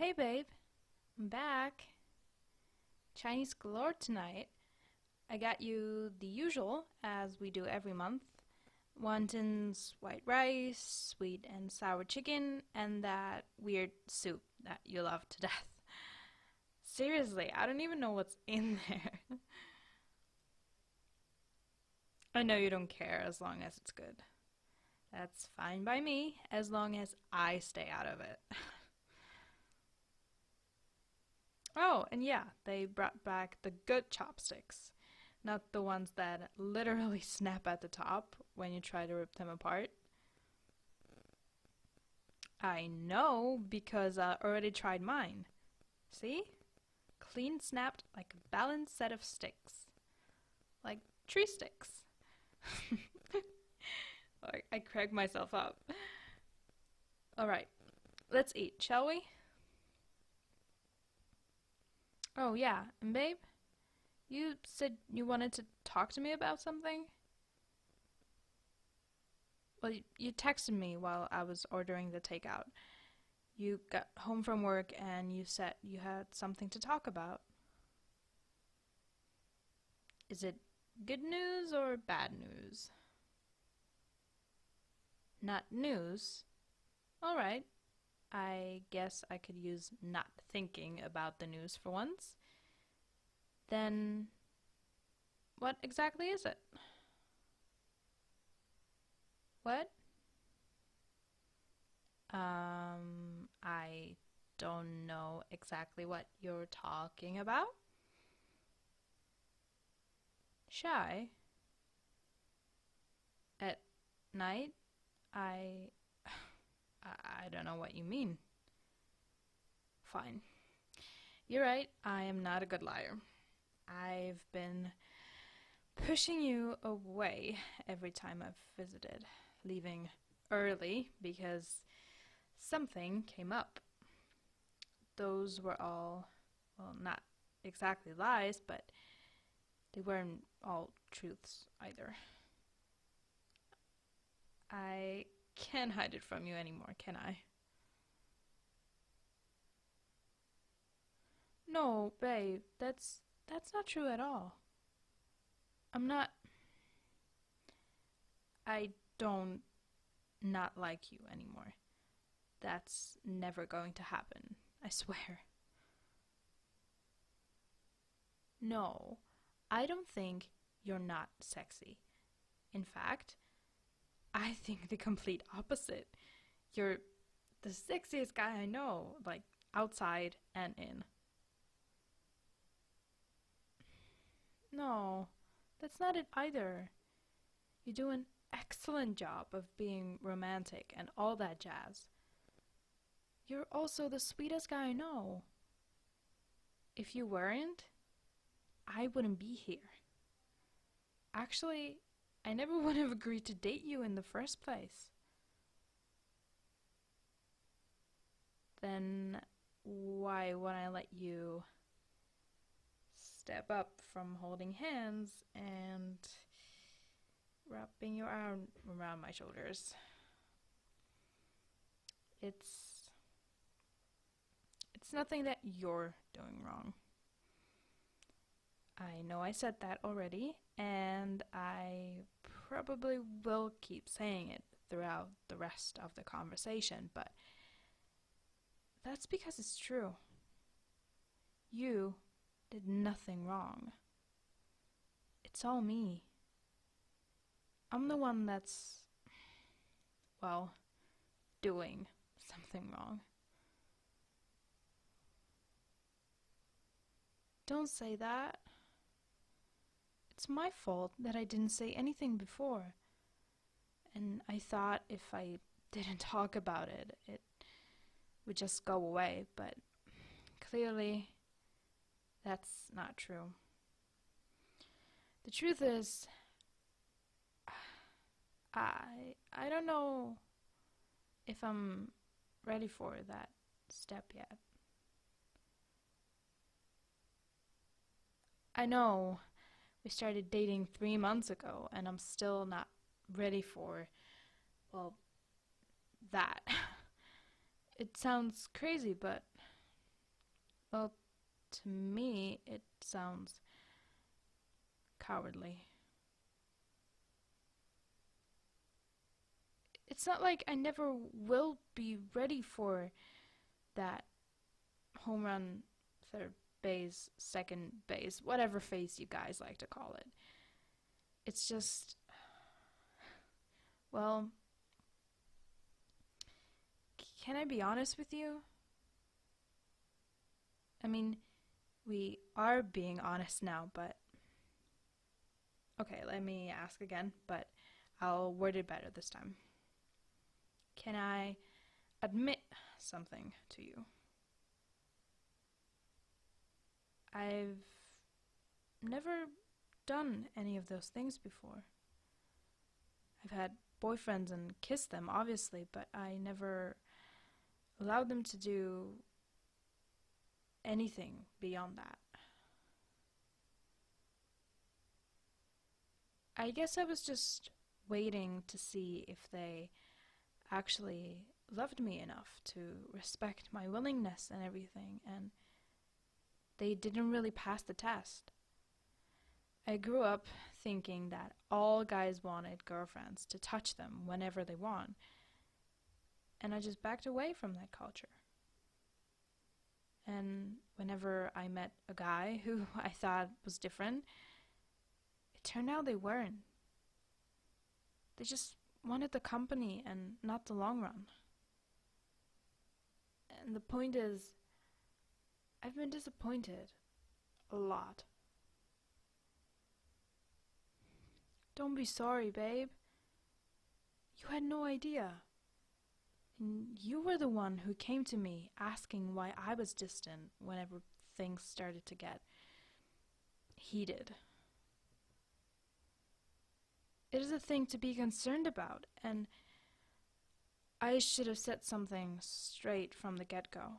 Hey babe, I'm back. Chinese galore tonight. I got you the usual, as we do every month. Wontons, white rice, sweet and sour chicken, and that weird soup that you love to death. Seriously, I don't even know what's in there. I know you don't care as long as it's good. That's fine by me, as long as I stay out of it. Oh, and yeah, they brought back the good chopsticks, not the ones that literally snap at the top when you try to rip them apart. I know because I already tried mine. See? Clean snapped like a balanced set of sticks. Like tree sticks. I crack myself up. Alright, let's eat, shall we? Oh, yeah, and babe, you said you wanted to talk to me about something? Well, you texted me while I was ordering the takeout. You got home from work and you said you had something to talk about. Is it good news or bad news? Not news? Alright, I guess I could use not thinking about the news for once. Then, what exactly is it? What? I don't know exactly what you're talking about. Shy? At night? I I don't know what you mean. Fine. You're right, I am not a good liar. I've been pushing you away every time I've visited, leaving early because something came up. Those were all, well, not exactly lies, but they weren't all truths either. I can't hide it from you anymore, can I? No, babe, that's not true at all. I'm not I don't not like you anymore. That's never going to happen. I swear. No, I don't think you're not sexy. In fact, I think the complete opposite. You're the sexiest guy I know, like outside and in. No, that's not it either. You do an excellent job of being romantic and all that jazz. You're also the sweetest guy I know. If you weren't, I wouldn't be here. Actually, I never would have agreed to date you in the first place. Then why would I let you step up from holding hands and wrapping your arm around my shoulders? It's it's nothing that you're doing wrong. I know I said that already, and I probably will keep saying it throughout the rest of the conversation, but that's because it's true. You did nothing wrong. It's all me. I'm the one that's, well, doing something wrong. Don't say that. It's my fault that I didn't say anything before. And I thought if I didn't talk about it, it would just go away, but clearly that's not true. The truth is, I don't know if I'm ready for that step yet. I know we started dating 3 months ago, and I'm still not ready for, well, that. It sounds crazy, but Well, to me, it sounds cowardly. It's not like I never will be ready for that home run, third base, second base, whatever phase you guys like to call it. It's just, well, can I be honest with you? I mean, we are being honest now, but okay, let me ask again, but I'll word it better this time. Can I admit something to you? I've never done any of those things before. I've had boyfriends and kissed them, obviously, but I never allowed them to do anything beyond that. I guess I was just waiting to see if they actually loved me enough to respect my willingness and everything, and they didn't really pass the test. I grew up thinking that all guys wanted girlfriends to touch them whenever they want, and I just backed away from that culture. And whenever I met a guy who I thought was different, it turned out they weren't. They just wanted the company and not the long run. And the point is, I've been disappointed a lot. Don't be sorry, babe. You had no idea. And you were the one who came to me asking why I was distant whenever things started to get heated. It is a thing to be concerned about, and I should have said something straight from the get-go.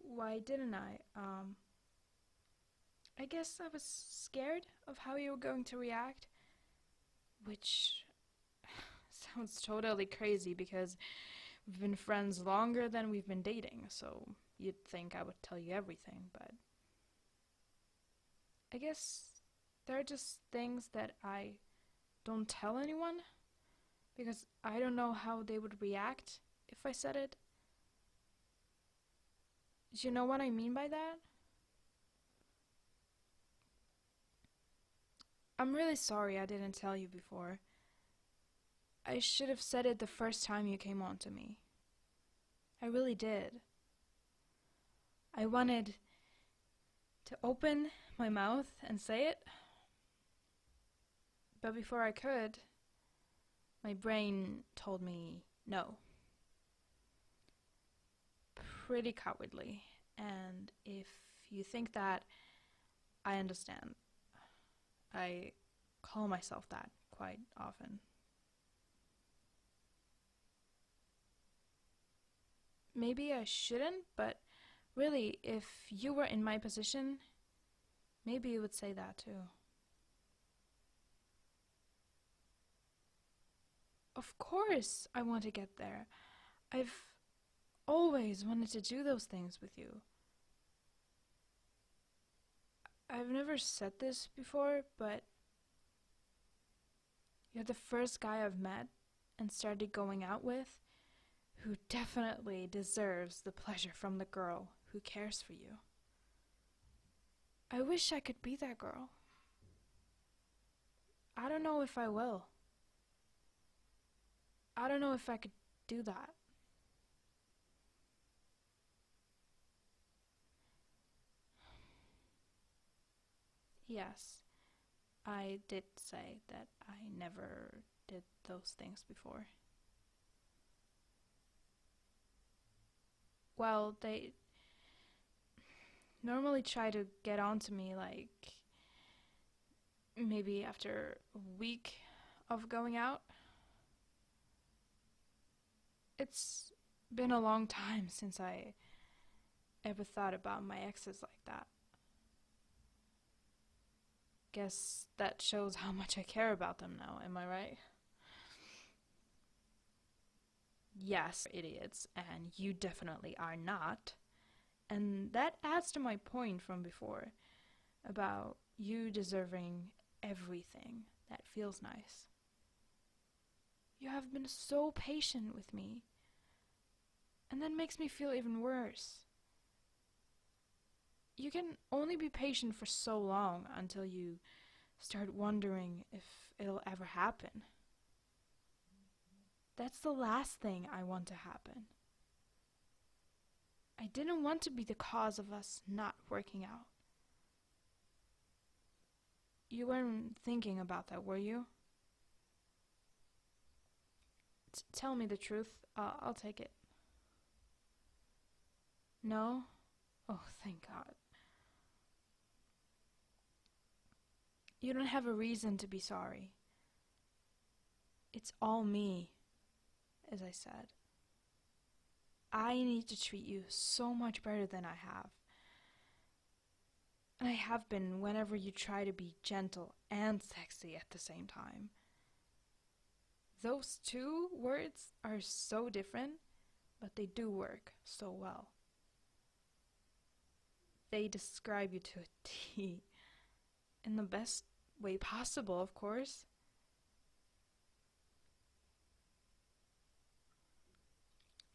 Why didn't I? I guess I was scared of how you were going to react, which sounds totally crazy because we've been friends longer than we've been dating, so you'd think I would tell you everything, but I guess there are just things that I don't tell anyone because I don't know how they would react if I said it. Do you know what I mean by that? I'm really sorry I didn't tell you before. I should have said it the first time you came on to me. I really did. I wanted to open my mouth and say it, but before I could, my brain told me no. Pretty cowardly, and if you think that, I understand. I call myself that quite often. Maybe I shouldn't, but really, if you were in my position, maybe you would say that too. Of course I want to get there. I've always wanted to do those things with you. I've never said this before, but you're the first guy I've met and started going out with who definitely deserves the pleasure from the girl who cares for you. I wish I could be that girl. I don't know if I will. I don't know if I could do that. Yes, I did say that I never did those things before. Well, they normally try to get on to me like maybe after a week of going out. It's been a long time since I ever thought about my exes like that. Guess that shows how much I care about them now, am I right? yes, idiots, and you definitely are not. And that adds to my point from before about you deserving everything that feels nice. You have been so patient with me, and that makes me feel even worse. You can only be patient for so long until you start wondering if it'll ever happen. That's the last thing I want to happen. I didn't want to be the cause of us not working out. You weren't thinking about that, were you? Tell me the truth. I'll take it. No? Oh, thank God. You don't have a reason to be sorry. It's all me, as I said. I need to treat you so much better than I have. And I have been whenever you try to be gentle and sexy at the same time. Those two words are so different, but they do work so well. They describe you to a T. In the best way possible, of course.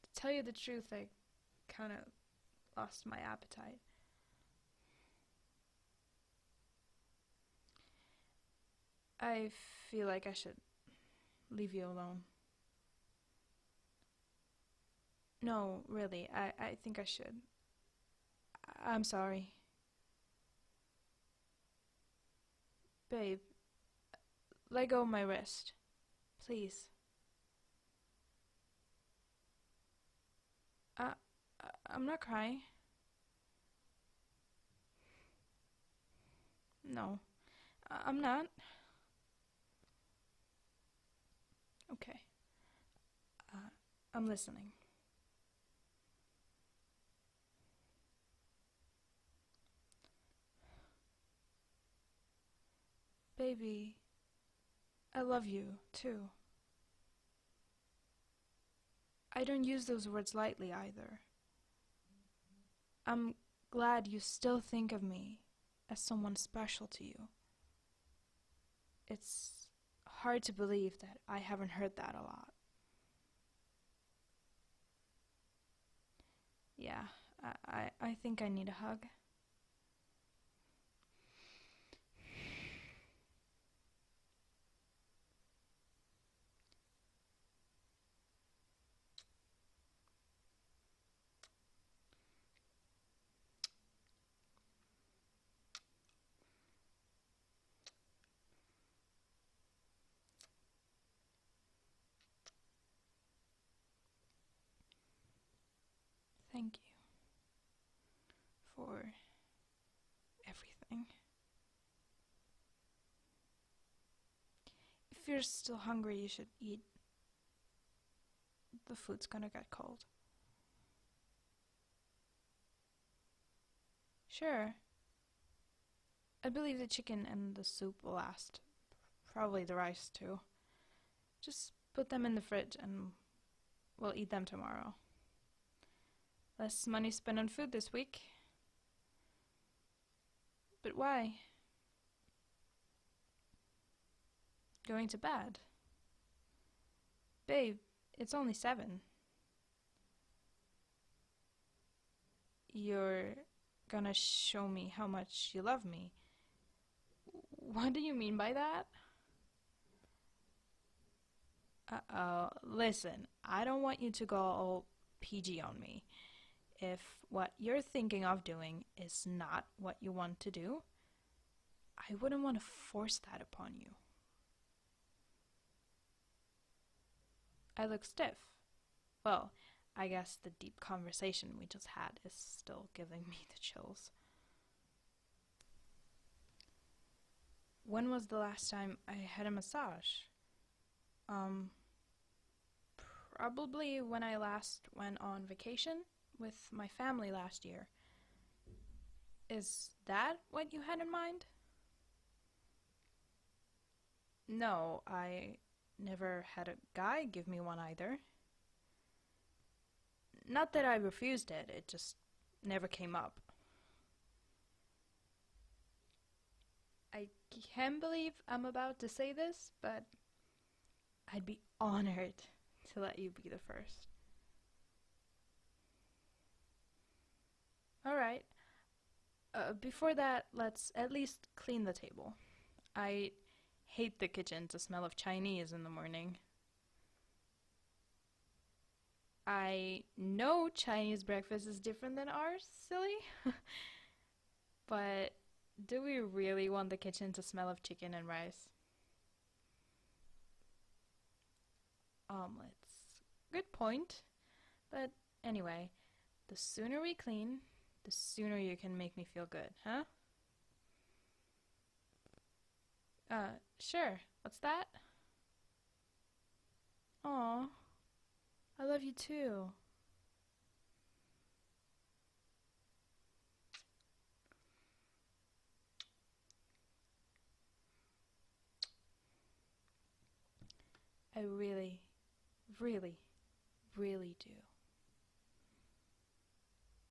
To tell you the truth, I kind of lost my appetite. I feel like I should leave you alone. No, really, I think I should. I'm sorry. Babe, let go of my wrist. Please. I'm not crying. No, I'm not. Okay. I'm listening. Baby, I love you, too. I don't use those words lightly either. I'm glad you still think of me as someone special to you. It's hard to believe that I haven't heard that a lot. Yeah, I think I need a hug. Thank you for everything. If you're still hungry, you should eat. The food's gonna get cold. Sure. I believe the chicken and the soup will last. Probably the rice, too. Just put them in the fridge and we'll eat them tomorrow. Less money spent on food this week. But why? Going to bed? Babe, it's only 7. You're gonna show me how much you love me. What do you mean by that? Uh-oh. Listen, I don't want you to go all PG on me. If what you're thinking of doing is not what you want to do, I wouldn't want to force that upon you. I look stiff. Well, I guess the deep conversation we just had is still giving me the chills. When was the last time I had a massage? Probably when I last went on vacation with my family last year. Is that what you had in mind? No, I never had a guy give me one either. Not that I refused it, it just never came up. I can't believe I'm about to say this, but I'd be honored to let you be the first. Alright. Before that, let's at least clean the table. I hate the kitchen to smell of Chinese in the morning. I know Chinese breakfast is different than ours, silly. But do we really want the kitchen to smell of chicken and rice? Omelets. Good point. But anyway, the sooner we clean, the sooner you can make me feel good, huh? Sure. What's that? Aw, I love you too. I really, really, really do.